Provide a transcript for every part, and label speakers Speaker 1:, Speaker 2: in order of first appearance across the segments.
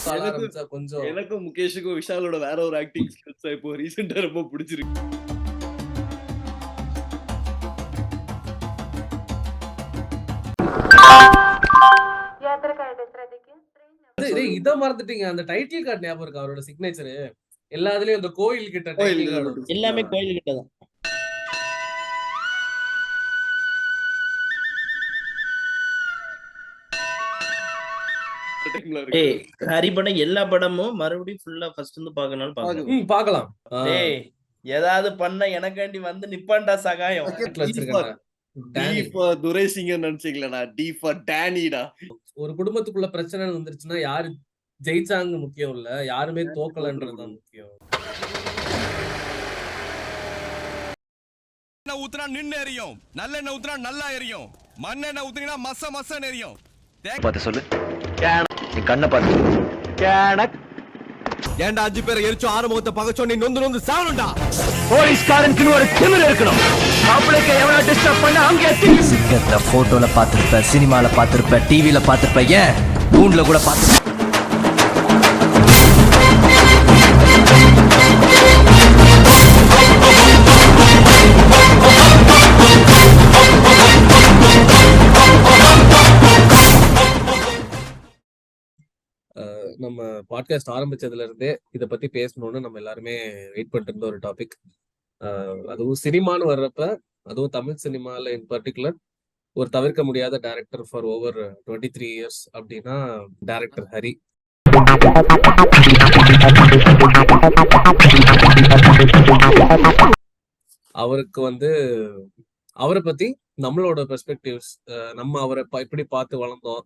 Speaker 1: எனக்கும்
Speaker 2: கொஞ்சம்
Speaker 1: எனக்கும் முகேஷுக்கும் விஷாலோட வேற ஒரு ஆக்டிங் ஸ்கில்ஸ் இப்போ ரீசெண்டா ரொம்ப பிடிச்சிருக்கு.
Speaker 2: இத மறந்துட்டீங்க, அந்த டைட்டில் கார்டு ஞாபகம் இருக்கு அவரோட சிக்னேச்சர் எல்லாத்துலயும் இந்த கோயில் கிட்ட டைட்டில் கார்டு
Speaker 3: எல்லாமே கோயில் கிட்ட தான். ஹரி படம் எல்லா படமும் மறுபடியும் ஃபுல்லா ஃபர்ஸ்ட் இருந்து பார்க்கனாலும்
Speaker 2: பார்க்கலாம்.
Speaker 3: டேய் ஏதாவது பண்ண எனக்காண்டி வந்து நிப்பான்டா சகாயம்.
Speaker 1: துரை சிங்கர் நினைச்சீங்களா? டி ஃபார் டேனிடா.
Speaker 2: ஒரு குடும்பத்துக்குள்ள பிரச்சனை வந்துருச்சுன்னா யாரு ஜெயிச்சாங்க முக்கியம் இல்ல, யாருமே தோக்கலன்றதுதான் முக்கியம்.
Speaker 4: ஊத்துனா நின்னு எரியும், நல்லெண்ணெய் ஊத்துனா நல்லா எரியும், மண்ணெண்ணெய் ஊத்துனா மச மசன்னு எரியும்.
Speaker 5: பார்த்து சொல்லு, நீ கண்ணை பார்த்து.
Speaker 4: ஏன்டா 5 பேரை எரிச்சு ஆறுமுகத்தை பகச்சோ நீ நொந்து நொந்து சாவணும்டா.
Speaker 5: போலீஸ்காரனுக்கு ஒரு திமிரு இருக்கணும். அவளுக்கு எவ்வளவு டிஸ்டர்ப் பண்ண அங்கே சிக்கத்துல போட்டோல பார்த்திருப்ப, சினிமால பார்த்திருப்ப, டிவில பார்த்திருப்ப, ஏன் கூண்டுல கூட பார்த்திருப்ப.
Speaker 2: நம்ம பாட்காஸ்ட் ஆரம்பிச்சதுல இருந்தே இதை பத்தி பேசணும்னு நம்ம எல்லாருமே வெயிட் பண்ணிட்டு இருந்த ஒரு டாபிக். அதுவும் சினிமான்னு வர்றப்ப, அதுவும் தமிழ் சினிமால இன் பர்டிகுலர் ஒரு தவிர்க்க முடியாத டைரக்டர் ஃபார் ஓவர் 23 years அப்படின்னா டைரக்டர் ஹரி. அவருக்கு அவரை பத்தி நம்மளோட பெர்ஸ்பெக்டிவ்ஸ், நம்ம அவரை எப்படி பார்த்து வளர்ந்தோம்,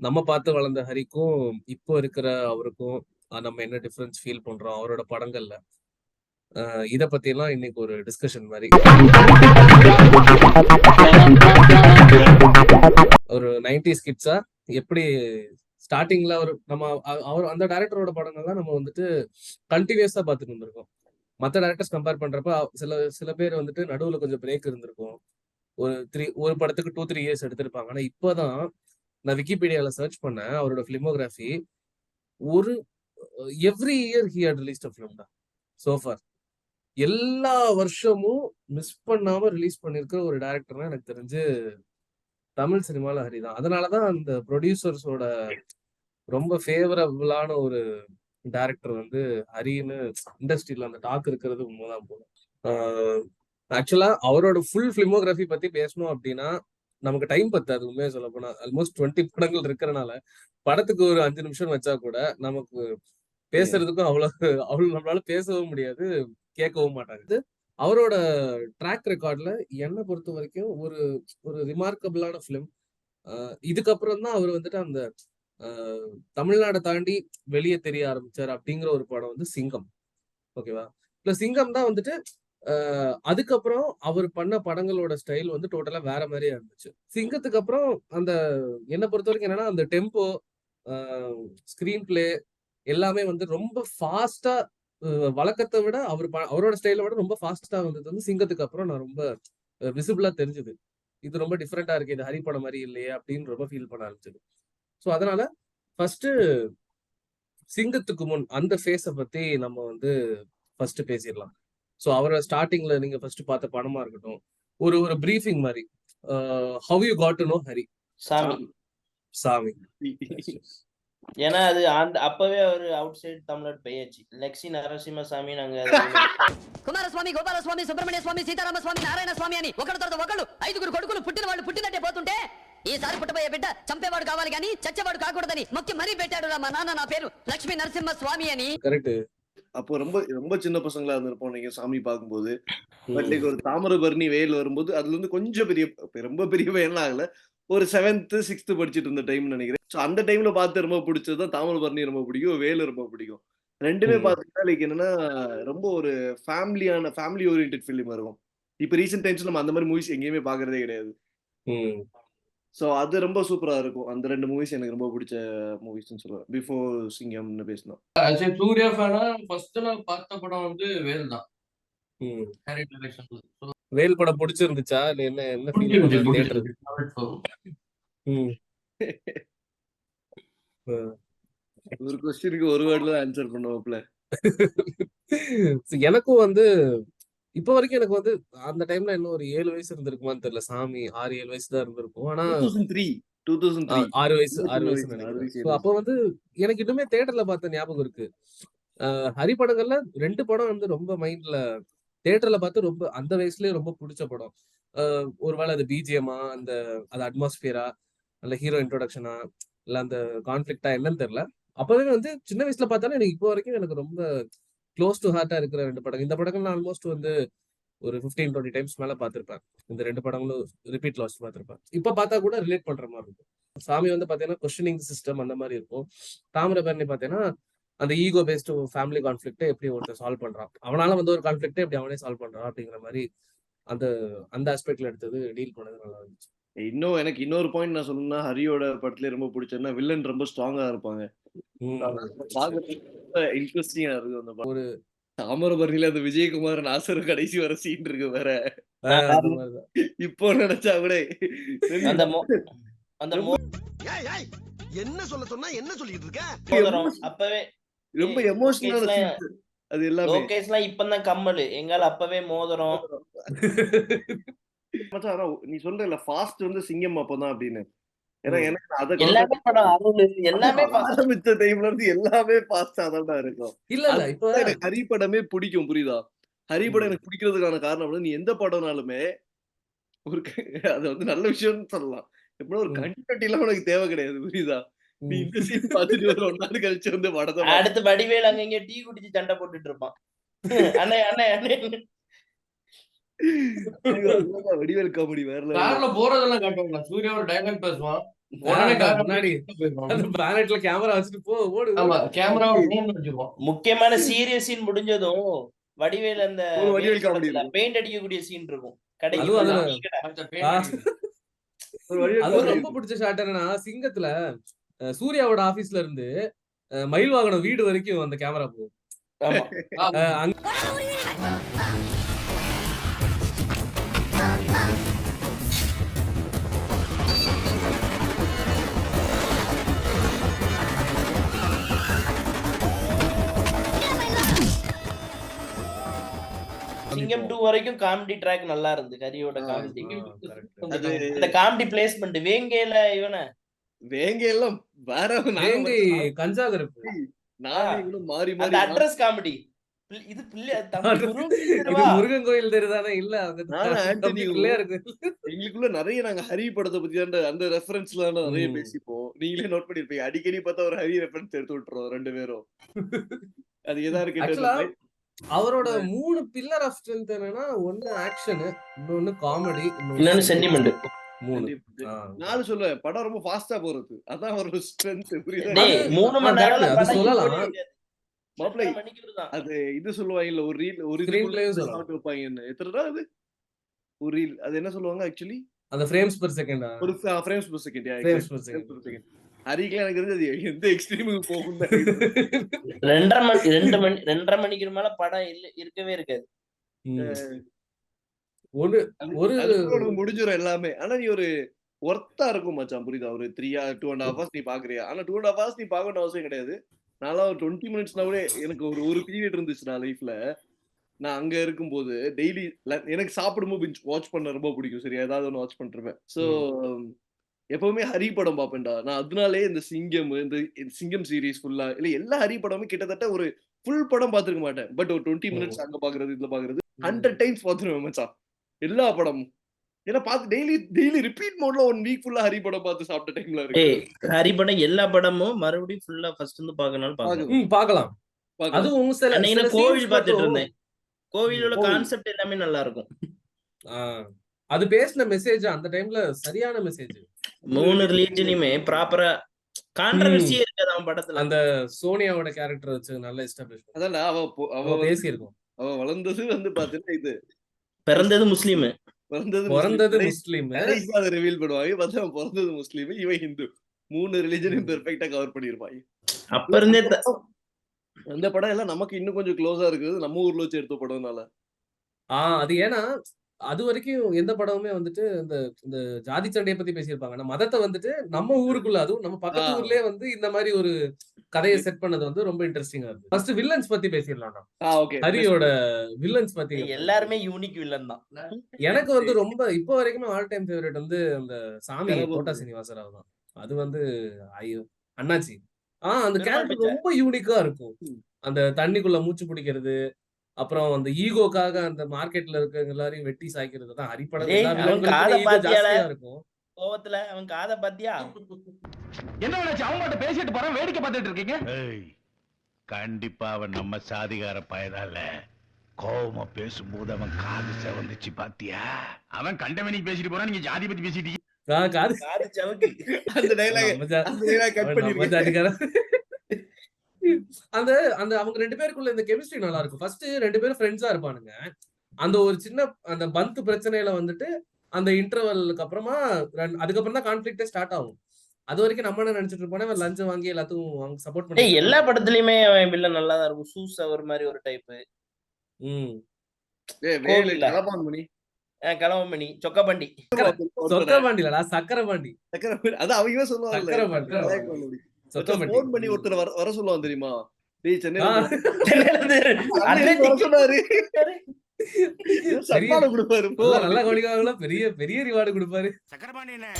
Speaker 2: நம்ம பார்த்து வளர்ந்த ஹரிக்கும் இப்போ இருக்கிற அவருக்கும் நம்ம என்ன டிஃபரன்ஸ் ஃபீல் பண்றோம் அவரோட படங்கள்ல, இத பத்தி எல்லாம் இன்னைக்கு ஒரு டிஸ்கஷன் மாதிரி. ஒரு 90s கிட்ஸா எப்படி ஸ்டார்டிங்ல அவர் அந்த டைரக்டரோட படங்கள்லாம் நம்ம கண்டினியூஸா பார்த்துட்டு இருந்திருக்கோம். மற்ற டைரக்டர்ஸ் கம்பேர் பண்றப்ப சில பேர் நடுவுல கொஞ்சம் பிரேக் இருந்திருக்கும். ஒரு படத்துக்கு 2-3 years எடுத்திருப்பாங்க. ஆனா இப்பதான் நான் விக்கிபீடியால சர்ச் பண்ணேன் அவரோட பிலிமோகிராஃபி. ஒரு every year he had released a film தான் சோஃபார். எல்லா வருஷமும் மிஸ் பண்ணாம ரிலீஸ் பண்ணிருக்கிற ஒரு டைரக்டர்னா எனக்கு தெரிஞ்சு தமிழ் சினிமால ஹரிதான். அதனாலதான் அந்த ப்ரொடியூசர்ஸோட ரொம்ப ஃபேவரபிளான ஒரு டைரக்டர் ஹரின்னு இண்டஸ்ட்ரியில அந்த டாக் இருக்கிறது உண்மைதான் போல. ஆக்சுவலா அவரோட ஃபுல் பிலிமோகிராஃபி பத்தி பேசணும் அப்படின்னா நமக்கு டைம் பத்தாது. உண்மையா சொல்ல போனா ஆல்மோஸ்ட் 20 படங்கள் இருக்கிறனால படத்துக்கு ஒரு 5 நிமிஷம் வச்சா கூட நமக்கு பேசுறதுக்கும் அவ்வளவு நம்மளால பேசவும் முடியாது, கேட்கவும் மாட்டாங்க. அவரோட ட்ராக் ரெக்கார்ட்ல என்னை பொறுத்த வரைக்கும் ஒரு ரிமார்க்கபிளான ஃபிலிம். இதுக்கப்புறம் தான் அவர் அந்த தமிழ்நாடை தாண்டி வெளியே தெரிய ஆரம்பிச்சார் அப்படிங்கிற ஒரு படம் சிங்கம். ஓகேவா? பிளஸ் சிங்கம் தான் அதுக்கப்புறம் அவர் பண்ண படங்களோட ஸ்டைல் டோட்டலா வேற மாதிரியா இருந்துச்சு. சிங்கத்துக்கு அப்புறம் அந்த என்னை பொறுத்த வரைக்கும் என்னன்னா அந்த டெம்போ, ஸ்கிரீன் பிளே எல்லாமே ரொம்ப ஃபாஸ்டா, வழக்கத்தை விட அவரோட ஸ்டைலை விட ரொம்ப ஃபாஸ்டா வந்தது சிங்கத்துக்கு அப்புறம் நான் ரொம்ப விசிபிளா தெரிஞ்சது. இது ரொம்ப டிஃப்ரெண்டா இருக்கு, இது ஹரி படம் மாதிரி இல்லையே அப்படின்னு ரொம்ப ஃபீல் பண்ண ஆரம்பிச்சது. ஸோ அதனால ஃபர்ஸ்ட் சிங்கத்துக்கு முன் அந்த ஃபேஸை பத்தி நம்ம ஃபர்ஸ்ட் பேசிடலாம். ஸோ அவரை ஸ்டார்டிங்ல நீங்க ஃபர்ஸ்ட் பார்த்த படமா இருக்கட்டும், ஒரு பிரீஃபிங் மாதிரி. How you got to know Hari? Saamy.
Speaker 3: ஏன்னா அது அப்பவே ஒரு அவுட் சைட் தமிழ்நாடு பெய்யாச்சு. லக்ஷ்மி நரசிம்மசாமி, நாங்க కుమారస్వామి, గోపాలస్వామి, సుబ్రహ్మణ్య స్వామి, సీతారామ స్వామి, నారాయణ స్వామి అని ఒకరి తర్వాత ఒకళ్ళు 5 కొడుకులు పుట్టిన వాళ్ళు పుట్టినట్టే పోతుంటే ఈసారి పుట్టబోయే బిడ్డ చంపేవాడు కావాలి కానీ చచ్చేవాడు కాకూడదని మొక్కి మరీ పెట్టాడు మా నాన్న. నా పేరు లక్ష్మీ నరసింహ స్వామి అని.
Speaker 2: கரெக்ட்.
Speaker 1: அப்போ ரொம்ப ரொம்ப சின்ன பசங்களா இருந்திருப்போம் நீங்க சாமி பார்க்கும்போது. பட் லைக் ஒரு தாமிரபரணி வெயில் வரும்போது அதுல கொஞ்சம் ரொம்ப பெரிய வெயில் ஆகல, ஒரு 7th 6th படிச்சுட்டு இருந்த டைம் நினைக்கிறேன். ஸோ அந்த டைம்ல பார்த்து ரொம்ப பிடிச்சதுதான் தாமிரபரணி ரொம்ப பிடிக்கும், வேலு ரொம்ப பிடிக்கும். ரெண்டுமே பார்த்தீங்கன்னா லைக் என்னன்னா ரொம்ப ஒரு ஃபேமிலி ஓரியன்டட் ஃபிலிம் இருக்கும். இப்போ ரீசெண்ட் டைம்ஸ்ல நம்ம அந்த மாதிரி மூவிஸ் எங்கேயுமே பாக்குறதே கிடையாது. ஸோ அது ரொம்ப சூப்பரா இருக்கும். அந்த 2 மூவிஸ் எனக்கு ரொம்ப பிடிச்ச மூவிஸ்ன்னு சொல்லுவேன். பிஃபோர் சிங்கம்னு பேசணும்.
Speaker 6: சூர்யா ஃபேனா ஃபர்ஸ்ட் நான் பார்த்த படம் வேல் தான்.
Speaker 2: வேல் படம் பிடிச்சிருந்துச்சா? என்ன
Speaker 1: ஒரு கொஸ்டினுக்கு ஒரு வேர்ட்ல ஆன்சர் பண்ணுவாப்ல.
Speaker 2: எனக்கும் வந்து இப்ப வரைக்கும் எனக்கு வந்து அந்த டைம்ல இன்னும் ஒரு 7 வயசு இருந்திருக்குமான்னு தெரியல. சாமி 6, 7 வயசு தான் இருந்திருக்கும். ஆனா
Speaker 1: 2003 2003
Speaker 2: 6 வயசு
Speaker 1: ரொம்ப
Speaker 2: 6
Speaker 1: சின்ன
Speaker 2: வயசுன்னு
Speaker 1: வயசு 6
Speaker 2: நினைக்கிறேன்.
Speaker 1: வயசு
Speaker 2: ஸோ
Speaker 1: 7
Speaker 2: அப்போ
Speaker 1: வயசு.
Speaker 2: வந்து எனக்கு இன்னுமே தியேட்டர்ல பார்த்த ஞாபகம் இருக்கு. ஹரி படங்கள்ல 2 படம் வந்து ரொம்ப மைண்ட்ல தியேட்டர்ல பார்த்து ரொம்ப அந்த வயசுலயே ரொம்ப பிடிச்ச படம். ஒருவேளை அது பிஜிஎம்மா, அது அட்மாஸ்பியரா, இல்ல ஹீரோ இன்ட்ரோடக்ஷனா, இல்ல அந்த கான்ஃபிளிக்டா என்னன்னு தெரியல. அப்பவே வந்து சின்ன வயசுல பார்த்தாலும் எனக்கு இப்போ வரைக்கும் எனக்கு ரொம்ப க்ளோஸ் டு ஹார்ட்டா இருக்கிற 2 படங்கள். இந்த படங்கள் நான் ஆல்மோஸ்ட் வந்து ஒரு 15, 20 டைம்ஸ் மேல பார்த்திருப்பேன். இந்த 2 படங்களும் ரிப்பீட்ல வச்சு பார்த்திருப்பேன். இப்ப பார்த்தா கூட ரிலேட் பண்ற மாதிரி இருக்கும். சாமி வந்து பாத்தீங்கன்னா கொஸ்டினிங் சிஸ்டம் அந்த மாதிரி இருக்கும். தாமிரபரணி பாத்தீங்கன்னா அந்த ஈகோ பேஸ்டு ஃபேமிலி கான்ஃபிளிக்ட் எப்படி ஒருத்தர் சால்வ் பண்றான், அவனால வந்து ஒரு கான்ஃபிளிக்ட் எப்படி அவனே சால்வ் பண்றான் அப்படிங்கிற மாதிரி அந்த அந்த ஆஸ்பெக்ட்ல எடுத்தது டீல் பண்ணது நல்லா இருந்துச்சு.
Speaker 1: இன்னும் எனக்கு இன்னொரு பாயிண்ட் நான் சொல்லணும்னா, ஹரியோட படத்திலே ரொம்ப பிடிச்சதுன்னா, வில்லன் ரொம்ப ஸ்ட்ராங்கா இருப்பாங்க. இன்ட்ரெஸ்டிங்கா இருக்கும் அந்த படம். தாமிரபரணியில அந்த விஜயகுமார் நாசர் கடைசி வர சீன் இருக்கு வேற.
Speaker 2: அந்த மாதிரிதான்.
Speaker 1: இப்போ நினைச்சா கூட
Speaker 3: அந்த அந்த
Speaker 7: என்ன சொல்ல சொன்னா என்ன சொல்லிட்டு இருக்க?
Speaker 3: மோதிரம் அப்பவே
Speaker 1: ரொம்ப எமோஷனலான சீன்ஸ் அது எல்லாமே.
Speaker 3: லோகேஷ்லாம் இப்பதான் கம்மல், எங்கால அப்பவே மோதிரம்.
Speaker 1: மச்சான் ஆனா நீ சொல்றல ஃபாஸ்ட் வந்து சிங்கம் அப்பதான் அப்படின்னு. ஏன்னா எனக்கு அத
Speaker 3: எல்லாமே படம் அருள் எல்லாமே
Speaker 1: ஆரம்பிச்ச டைம்ல இருந்து எல்லாமே ஃபாஸ்டா தான் இருக்கும்.
Speaker 2: இல்ல இல்ல இப்ப
Speaker 1: எனக்கு ஹரி படமே பிடிக்கும், புரியுதா? ஹரி படம் எனக்கு பிடிக்கிறதுக்கான காரணம் வந்து, நீ எந்த படம்னாலுமே ஒரு அது வந்து நல்ல விஷயம்னு சொல்லலாம். எப்படின்னா ஒரு கண்டினியூட்டிலாம் உனக்கு தேவை கிடையாது, புரியுதா? நீ இந்த சீன் பார்த்துட்டு ஒரு 1 நாள் கழிச்சு வந்து படத்தை
Speaker 3: அடுத்து வடிவேல் அங்கங்க டீ குடிச்சு சண்டை போட்டுட்டு இருப்பான். அண்ணே அண்ணே அண்ணே
Speaker 1: வடிவேல் காமெடி வேற
Speaker 6: கார்ல போறதெல்லாம் காட்டுவாங்க. சூர்யா ஒரு டயலாக் பேசுவான். உடனே கார்
Speaker 2: முன்னாடி அந்த பேனட்ல கேமரா வச்சுட்டு போ ஓடு.
Speaker 6: ஆமா கேமரா வச்சிருவான்.
Speaker 3: முக்கியமான சீரியஸ் சீன் முடிஞ்சதும் வடிவேல் அந்த
Speaker 1: வடிவேல் காமெடி
Speaker 3: பெயிண்ட் அடிக்கக்கூடிய சீன் இருக்கும்.
Speaker 2: அது ரொம்ப பிடிச்ச ஷாட் என்னன்னா, சிங்கத்துல சூர்யாவோட ஆபீஸ்ல இருந்து மயில் வாகனம் வீடு வரைக்கும் அந்த கேமரா போகும்.
Speaker 3: சிங்கம் 2 வரைக்கும் காமெடி ட்ராக் நல்லா இருந்து. ஹரியோட காமெடி
Speaker 1: அது
Speaker 3: அந்த காமெடி பிளேஸ்மென்ட் வேங்கையில இவன
Speaker 1: வேங்கையெல்லாம் வேற
Speaker 2: வேங்கை கஞ்சா கருப்பு
Speaker 1: நானே இவனும் மாறி
Speaker 3: அந்த
Speaker 1: மாறி
Speaker 3: அட்ரஸ் காமெடி. இது
Speaker 2: இது முருகன் கோயில் தெரியுதானே? இல்ல
Speaker 1: இருக்கு. எங்களுக்குள்ள நிறைய நாங்க ஹரி படத்தை பத்தி தான் அந்த ரெஃபரன்ஸ்ல நிறைய பேசிப்போம். நீங்களே நோட் பண்ணிருப்பீங்க. அடிக்கடி பார்த்தா ஒரு ஹரி ரெஃபரன்ஸ் எடுத்து விட்டுறோம் 2 பேரும். அது எதா இருக்கு.
Speaker 2: அவரோட 3 பில்லர் ஆஃப் ஸ்ட்ரென்த் என்னன்னா, ஒன்னு ஆக்ஷன், இன்னொன்னு காமெடி,
Speaker 3: இன்னொன்னு சென்டிமெண்ட்.
Speaker 1: 4 சொல்லுவேன். படம் ரொம்ப ஃபாஸ்டா போறது. அதான் அவரோட ஸ்ட்ரென்த். புரியுதா?
Speaker 3: டேய் 3 மணி நேரம்
Speaker 2: அது சொல்லலாம்.
Speaker 1: மாப்ளை அது இது சொல்லுவாங்கல்ல, ஒரு ரீல் ஒரு
Speaker 2: ஸ்கிரீன் பிளேயும் சொல்லலாம்.
Speaker 1: ஷாட் வைப்பாங்கன்னு. எத்தனைடா அது? ஒரு ரீல். அது என்ன சொல்லுவாங்க ஆக்சுவலி?
Speaker 2: அந்த ஃப்ரேம்ஸ் பெர் செகண்ட்.
Speaker 1: ஒரு frames per second.
Speaker 2: Frames per second.
Speaker 1: ஹரிக்கு எனக்கு தெரிஞ்சது எந்த எக்ஸ்ட்ரீமுக்கு போகும்.
Speaker 3: 2:30 மணிக்கு மேல படம் இருக்கவே இருக்காது.
Speaker 2: ஒரு
Speaker 1: முடிஞ்சிரும் எல்லாமே. ஆனா நீ ஒரு ஒர்த்தா இருக்கும் மச்சான், புரியுதா? ஒரு 2.5 hours நீ பாக்குறியா? ஆனா 2.5 hours நீ பார்க்கணும் அவசியம் கிடையாது. நான்லாம் ஒரு 20 மினிட்ஸ்னாவே எனக்கு ஒரு பீரியட் இருந்துச்சு நான் லைஃப்ல. நான் அங்க இருக்கும்போது டெய்லி எனக்கு சாப்பிடும்போது வாட்ச் பண்ண ரொம்ப பிடிக்கும். சரியா, ஏதாவது ஒன்று வாட்ச் பண்ணிருப்பேன். ஸோ எப்பவுமே ஹரி படம் பார்ப்பேன்டா நான். அதனாலே இந்த சிங்கம் சீரீஸ் ஃபுல்லா இல்ல எல்லா ஹரி படமும் கிட்டத்தட்ட ஒரு ஃபுல் படம் பார்த்திருக்க மாட்டேன். பட் ஒரு 20 மினிட்ஸ் அங்க பாக்குறது இதுல பாக்குறது 100 டைம்ஸ் பார்த்துருவேன் மச்சான், எல்லா படமும். ஏன்னா பார்த்து டெய்லி ரிப்பீட் மோட்ல 1 வீக் ஃபுல்லா ஹரி படம் பார்த்து சாப்பிட்ட டைம்ல இருக்கு.
Speaker 3: ஹரி படம் எல்லா படமும் மறுபடியும் ஃபுல்லா ஃபர்ஸ்ட் இருந்து பார்க்கணும்
Speaker 2: பார்க்கலாம். அதுவும் சில
Speaker 3: கோவில் பார்த்துட்டு இருந்தேன். கோவிலோட கான்செப்ட் எல்லாமே நல்லா இருக்கும்.
Speaker 2: அது பேசின மெசேஜ் அந்த டைம்ல சரியான மெசேஜ்.
Speaker 3: 3 ரிலீஜியனுமே ப்ராப்பரா கான்ட்ரோவர்சியே இருக்காது அவன் படத்துல.
Speaker 2: அந்த சோனியாவோட கேரக்டர் வச்சு நல்ல எஸ்டாப்லிஷ்.
Speaker 1: அதான் அவ
Speaker 2: பேசி இருக்கும்.
Speaker 1: அவ வளர்ந்தது வந்து பாத்தீங்கன்னா இது
Speaker 3: பிறந்தது முஸ்லீம்.
Speaker 2: பிறந்தது முஸ்லீம்.
Speaker 1: அதை ரிவீல் பண்ணுவாங்க. பார்த்தா அவன் பிறந்தது முஸ்லீம், இவன் ஹிந்து. 3 ரிலிஜனையும் பெர்ஃபெக்ட்டா கவர் பண்ணிருப்பாங்க.
Speaker 3: அப்ப இருந்தே
Speaker 1: அந்த படம் எல்லாம் நமக்கு இன்னும் கொஞ்சம் க்ளோஸா இருக்குது, நம்ம ஊர்ல வச்சு எடுத்த படம்னால.
Speaker 2: அது ஏன்னா அது வரைக்கும் எந்த படமுமே வந்துட்டு இந்த இந்த ஜாதி சண்டையை பத்தி பேசியிருப்பாங்க. ஆனா மதத்தை வந்துட்டு நம்ம ஊருக்குள்ள, அதுவும் நம்ம பக்கத்து
Speaker 1: ஆ.
Speaker 2: ஊர்லயே வந்து இந்த மாதிரி ஒரு கதையை செட் பண்ணது வந்து ரொம்ப இன்ட்ரெஸ்டிங்கா இருக்கு. ஃபர்ஸ்ட் வில்லன்ஸ் பத்தி பேசிடலாம்.
Speaker 1: ஓகே.
Speaker 2: ஹரியோட வில்லன்ஸ் பத்தி
Speaker 3: எல்லாருமே யூனிக் வில்லன் தான்.
Speaker 2: எனக்கு வந்து ரொம்ப இப்போ வரைக்குமே ஆல் டைம் ஃபேவரட் வந்து அந்த சாமி
Speaker 1: கணபதி.
Speaker 2: கோட்டா சீனிவாச ராவ் தான். அது வந்து ஐயோ அண்ணாச்சி. அந்த
Speaker 3: பெருமாள்
Speaker 2: கேரக்டர்
Speaker 3: பிச்சை.
Speaker 2: ரொம்ப யூனிக்கா இருக்கும். அந்த தண்ணிக்குள்ள மூச்சு பிடிக்கிறது, அப்புறம் அந்த ஈகோக்காக அந்த மார்க்கெட்ல இருக்க எல்லாரையும் வெட்டி சாய்க்கிறது தான் ஹரிப்படம்.
Speaker 3: டேய்,
Speaker 2: எல்லா
Speaker 3: அவன்
Speaker 2: வில்லன்களுக்குமே
Speaker 3: காதை
Speaker 2: ஈகோ
Speaker 3: பாத்தியால?
Speaker 2: ஜாஸ்தியா இருக்கும்.
Speaker 3: கோவத்துல அவன் காதை பாத்தியா?
Speaker 5: என்ன வேணாச்சு அவங்க பேசிட்டு போறேன் வேடிக்கை பார்த்துட்டு இருக்கீங்க.
Speaker 8: கண்டிப்பா அவன் நம்ம சாதிகார பயதால கோவமா பேசும்போது அவன் காது செவந்துச்சு பாத்தியா? அவன் கண்டவனிக்கு பேசிட்டு போறான், நீங்க ஜாதி பத்தி பேசிட்டீங்க.
Speaker 2: காது
Speaker 3: காது சவுக்கு.
Speaker 1: அந்த டைலாக்
Speaker 2: நம்ம ஜா-
Speaker 1: அந்த டைலாக் கட்
Speaker 2: நம்ம
Speaker 1: பண்ணிருக்கேன்.
Speaker 2: ஜாதிக்காரன். அந்த அந்த அவங்க 2 பேருக்குள்ள இந்த கெமிஸ்ட்ரி நல்லா இருக்கும். ஃபர்ஸ்ட் 2 பேரும் ஃப்ரெண்ட்ஸா இருப்பானுங்க. அந்த ஒரு சின்ன அந்த பந்த் பிரச்சனையில வந்துட்டு அந்த இன்டர்வலுக்கு அப்புறமா அதுக்கப்புறம் தான் கான்ஃபிளிக்டே ஸ்டார்ட் ஆகும். அது வரைக்கும் நம்ம என்ன நினைச்சிட்டு இருப்போம், இவன் லஞ்சம் வாங்கி எல்லாத்துக்கும் சப்போர்ட் பண்ணி
Speaker 3: டேய், எல்லா படத்துலயுமே அவன் வில்லன் நல்லா தான் இருக்கும். சூஸ் அவர் மாதிரி ஒரு டைப்.
Speaker 1: வேலு
Speaker 3: கோவில்ல.
Speaker 1: கலபான் மணி.
Speaker 3: கிளம்பி சொக்க பண்டி.
Speaker 2: சொக்க பாண்டிலடா சக்கரை பாண்டி.
Speaker 1: அது அவங்க சொல்லுவாங்க.
Speaker 2: சக்கரை பாண்டி. சொக்க பாண்டி.
Speaker 1: போன் பண்ணி ஒருத்தர் வர சொல்லுவான் தெரியுமா? டேய் சென்னையில
Speaker 2: ஆ.
Speaker 1: அன்னைக்கு வர சொன்னாரு. சன்மானம் கொடுப்பாரு. போ.
Speaker 2: நல்லா கவனிக்காங்களா, பெரிய பெரிய ரிவார்டு கொடுப்பாரு.
Speaker 8: சக்கரபாண்டியனே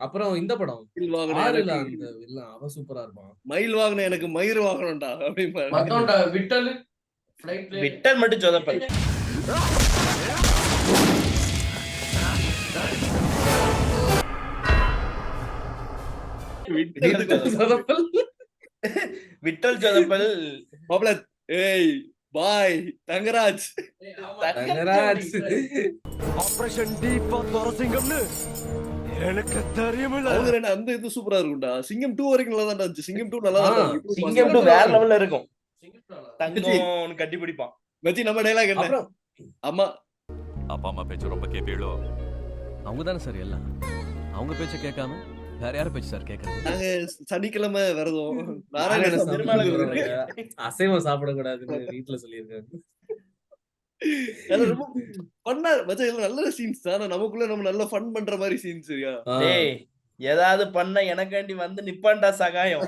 Speaker 2: அப்புறம் இந்த படம்
Speaker 1: மயில் வாங்கின
Speaker 2: ஆறுல
Speaker 1: எனக்கு
Speaker 2: அந்த வில்லன் அவன் சூப்பரா இருப்பான்.
Speaker 1: மயில் வாங்கின எனக்கு மயிர் வாங்கணும்டா அப்படிம்பாரு.
Speaker 6: மத்தவன்டா விட்டல் ஃப்ளைட்ல
Speaker 3: விட்டல் மட்டும் சொதப்பல்.
Speaker 2: சொதப்பல்.
Speaker 3: விட்டல் சொதப்பல்.
Speaker 1: மாப்ள, ஏய் பாய் தங்கராஜ்.
Speaker 2: தங்கராஜ்.
Speaker 5: ஆபரேஷன் டீப்பா தரசிங்கம்னு எனக்கு தெரியுமில்ல.
Speaker 1: அவங்க ரெண்டு அந்த இது சூப்பரா இருக்கும்டா. சிங்கம் 2 வரைக்கும் நல்லா தான் இருந்துச்சு. சிங்கம் 2 நல்லா தான் இருந்துச்சு.
Speaker 3: சிங்கம் 2 வேற லெவல்ல இருக்கும். தங்கம் கட்டி பிடிப்பான்.
Speaker 1: மச்சி நம்ம டைலாக் என்ன?
Speaker 2: அப்புறம்
Speaker 1: அம்மா
Speaker 4: அப்பா அம்மா பேச்சு ரொம்ப கேப்பீளோ?
Speaker 5: அவங்க தானே சார் எல்லாம். அவங்க பேச்ச கேட்காம வேற யார பேச்சு சார் கேட்கறது?
Speaker 1: நாங்க சனிக்கிழமை விரதம்.
Speaker 2: நாராயண
Speaker 1: நாராயண
Speaker 2: சாமி
Speaker 3: பெருமாளுக்கு
Speaker 2: சொல்றாங்க, அசைவம் சாப்பிடக்கூடாதுன்னு வீட்டுல சொல்லியிருக்காங்க.
Speaker 1: அது ரொம்ப பண்ணா மச்சான். இதெல்லாம் நல்ல சீன்ஸ் தான். ஆனா நமக்குள்ள நம்ம நல்ல ஃபன் பண்ற மாதிரி சீன்ஸ். சரியா?
Speaker 3: டேய், ஏதாவது பண்ண எனக்காண்டி வந்து நிப்பான்டா சகாயம்.